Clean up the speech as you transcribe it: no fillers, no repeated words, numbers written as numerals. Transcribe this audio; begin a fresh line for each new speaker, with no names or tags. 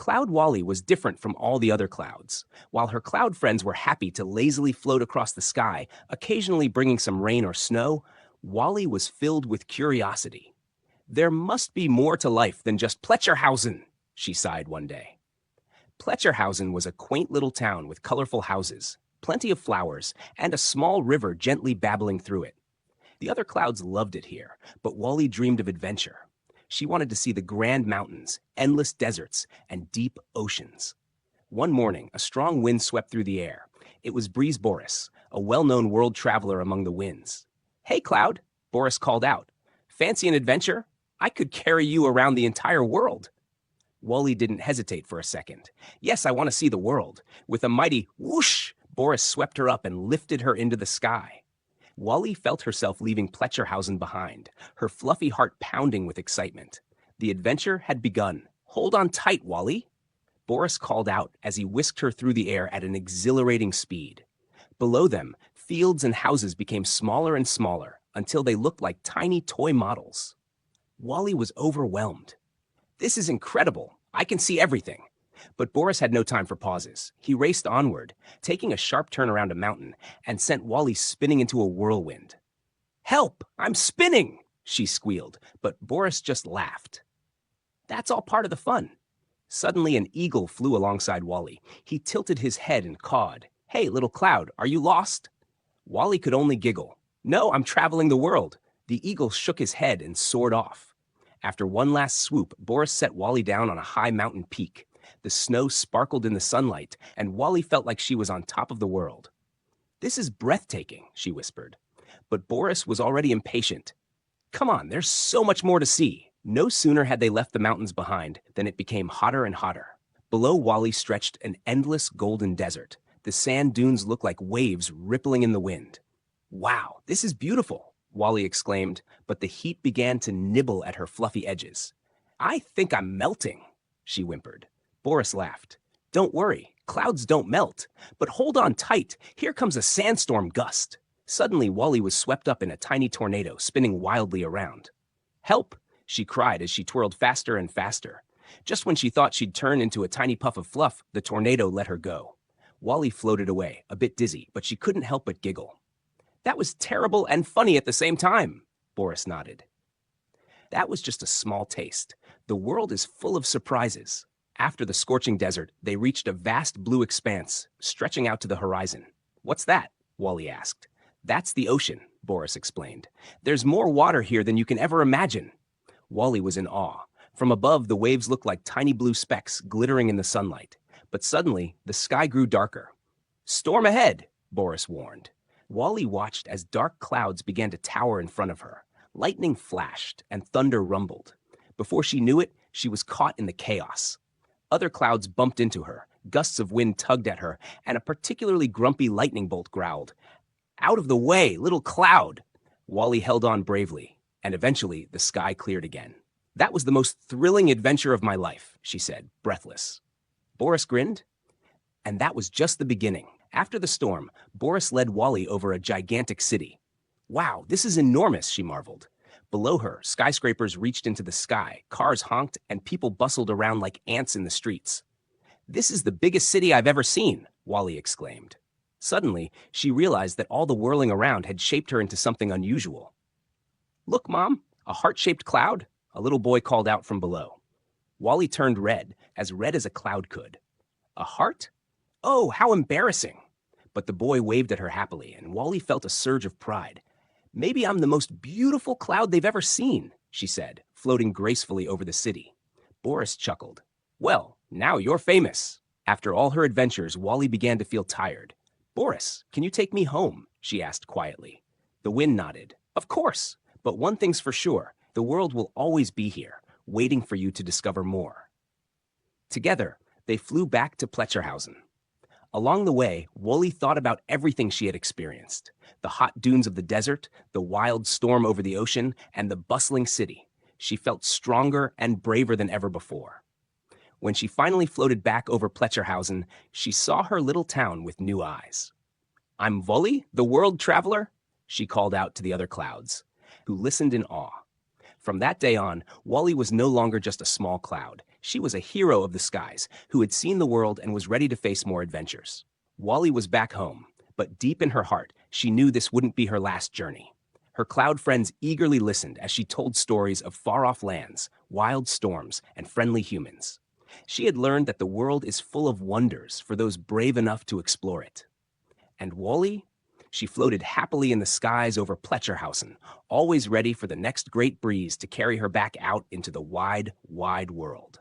Cloud Wally was different from all the other clouds. While her cloud friends were happy to lazily float across the sky, occasionally bringing some rain or snow, Wally was filled with curiosity. There must be more to life than just Pletcherhausen, she sighed one day. Pletcherhausen was a quaint little town with colorful houses, plenty of flowers, and a small river gently babbling through it. The other clouds loved it here, but Wally dreamed of adventure. She wanted to see the grand mountains, endless deserts, and deep oceans. One morning, a strong wind swept through the air. It was Breeze Boris, a well-known world traveler among the winds. "Hey, Cloud," Boris called out. "Fancy an adventure? I could carry you around the entire world." Wally didn't hesitate for a second. "Yes, I want to see the world." With a mighty whoosh, Boris swept her up and lifted her into the sky. Wally felt herself leaving Pletcherhausen behind, her fluffy heart pounding with excitement. The adventure had begun. "Hold on tight, Wally," Boris called out as he whisked her through the air at an exhilarating speed. Below them, fields and houses became smaller and smaller until they looked like tiny toy models. Wally was overwhelmed. "This is incredible. I can see everything." But Boris had no time for pauses. He raced onward, taking a sharp turn around a mountain, and sent Wally spinning into a whirlwind. "Help! I'm spinning!" she squealed, but Boris just laughed. "That's all part of the fun." Suddenly, an eagle flew alongside Wally. He tilted his head and cawed. "Hey, little cloud, are you lost?" Wally could only giggle. "No, I'm traveling the world." The eagle shook his head and soared off. After one last swoop, Boris set Wally down on a high mountain peak. The snow sparkled in the sunlight, and Wally felt like she was on top of the world. "This is breathtaking," she whispered. But Boris was already impatient. "Come on, there's so much more to see." No sooner had they left the mountains behind than it became hotter and hotter. Below Wally stretched an endless golden desert. The sand dunes looked like waves rippling in the wind. "Wow, this is beautiful," Wally exclaimed, but the heat began to nibble at her fluffy edges. "I think I'm melting," she whimpered. Boris laughed. "Don't worry, clouds don't melt. But hold on tight, here comes a sandstorm gust." Suddenly, Wally was swept up in a tiny tornado, spinning wildly around. "Help!" she cried as she twirled faster and faster. Just when she thought she'd turn into a tiny puff of fluff, the tornado let her go. Wally floated away, a bit dizzy, but she couldn't help but giggle. "That was terrible and funny at the same time," Boris nodded. That was just a small taste. The world is full of surprises. After the scorching desert, they reached a vast blue expanse, stretching out to the horizon. "What's that?" Wally asked. "That's the ocean," Boris explained. "There's more water here than you can ever imagine." Wally was in awe. From above, the waves looked like tiny blue specks glittering in the sunlight. But suddenly, the sky grew darker. "Storm ahead," Boris warned. Wally watched as dark clouds began to tower in front of her. Lightning flashed and thunder rumbled. Before she knew it, she was caught in the chaos. Other clouds bumped into her, gusts of wind tugged at her, and a particularly grumpy lightning bolt growled. "Out of the way, little cloud!" Wally held on bravely, and eventually the sky cleared again. "That was the most thrilling adventure of my life," she said, breathless. Boris grinned. And that was just the beginning. After the storm, Boris led Wally over a gigantic city. "Wow, this is enormous," she marveled. Below her, skyscrapers reached into the sky, cars honked, and people bustled around like ants in the streets. "This is the biggest city I've ever seen," Wally exclaimed. Suddenly, she realized that all the whirling around had shaped her into something unusual. "Look, Mom, a heart-shaped cloud," a little boy called out from below. Wally turned red as a cloud could. "A heart? Oh, how embarrassing!" But the boy waved at her happily, and Wally felt a surge of pride. "Maybe I'm the most beautiful cloud they've ever seen," she said, floating gracefully over the city. Boris chuckled. "Well, now you're famous." After all her adventures, Wally began to feel tired. "Boris, can you take me home?" she asked quietly. The wind nodded. "Of course, but one thing's for sure, the world will always be here, waiting for you to discover more." Together, they flew back to Pletcherhausen. Along the way, Wally thought about everything she had experienced. The hot dunes of the desert, the wild storm over the ocean, and the bustling city. She felt stronger and braver than ever before. When she finally floated back over Pletcherhausen, she saw her little town with new eyes. "I'm Wally, the world traveler," she called out to the other clouds, who listened in awe. From that day on, Wally was no longer just a small cloud. She was a hero of the skies who had seen the world and was ready to face more adventures. Wally was back home, but deep in her heart, she knew this wouldn't be her last journey. Her cloud friends eagerly listened as she told stories of far-off lands, wild storms, and friendly humans. She had learned that the world is full of wonders for those brave enough to explore it. And Wally? She floated happily in the skies over Pletcherhausen, always ready for the next great breeze to carry her back out into the wide, wide world.